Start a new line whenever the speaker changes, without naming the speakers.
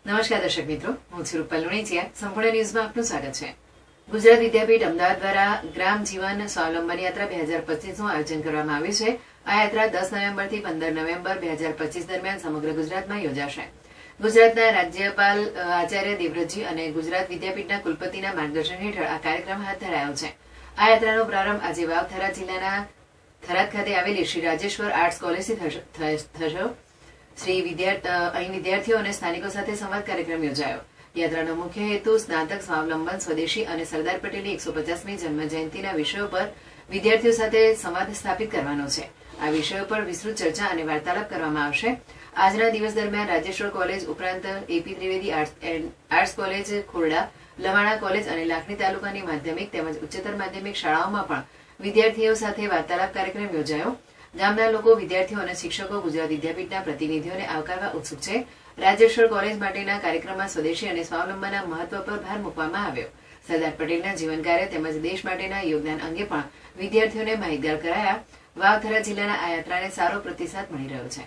નમસ્કાર દર્શક મિત્રો, હું છું રૂપલ લુણીચિયા. સંપૂર્ણ ન્યૂઝમાં આપનું સ્વાગત છે. ગુજરાત વિદ્યાપીઠ અમદાવાદ દ્વારા ગ્રામ જીવન સ્વાવલંબન યાત્રા 2025નું આયોજન કરવામાં આવ્યું છે. આ યાત્રા 10 નવેમ્બરથી 15 નવેમ્બર 2025 દરમિયાન સમગ્ર ગુજરાતમાં યોજાશે. ગુજરાતના રાજ્યપાલ આચાર્ય દેવવ્રતજી અને ગુજરાત વિદ્યાપીઠના કુલપતિના માર્ગદર્શન હેઠળ આ કાર્યક્રમ હાથ ધરાયો છે. આ યાત્રાનો પ્રારંભ આજે વાવ-થરાદ જિલ્લાના થરાદ ખાતે આવેલી શ્રી રાજેશ્વર આર્ટ્સ કોલેજથી થશે. અહીં વિદ્યાર્થીઓ અને સ્થાનિકો સાથે સંવાદ કાર્યક્રમ યોજાયો. યાત્રાનો મુખ્ય હેતુ સ્નાતક, સ્વાવલંબન, સ્વદેશી અને સરદાર પટેલની 150મી જન્મ જયંતિના વિષયો પર વિદ્યાર્થીઓ સાથે સંવાદ સ્થાપિત કરવાનો છે. આ વિષયો પર વિસ્તૃત ચર્ચા અને વાર્તાલાપ કરવામાં આવશે. આજના દિવસ દરમિયાન રાજેશ્વર કોલેજ ઉપરાંત A P Trivedi arts college, Khorda, Lavana college અને લાખણી તાલુકાની માધ્યમિક તેમજ ઉચ્ચતર માધ્યમિક શાળાઓમાં પણ વિદ્યાર્થીઓ સાથે વાર્તાલાપ કાર્યક્રમ યોજાયો. ગામના લોકો, વિદ્યાર્થીઓ અને શિક્ષકો ગુજરાત વિદ્યાપીઠના પ્રતિનિધિઓને આવકારવા ઉત્સુક છે. રાજેશ્વર કોલેજ માટેના કાર્યક્રમમાં સ્વદેશી અને સ્વાવલંબનના મહત્વ પર ભાર મૂકવામાં આવ્યો. સરદાર પટેલના જીવન કાર્ય તેમજ દેશ માટેના યોગદાન અંગે પણ વિદ્યાર્થીઓને માહિતગાર કરાયા. વાવ-થરાદ જિલ્લાના આ યાત્રાને સારો પ્રતિસાદ મળી રહ્યો છે.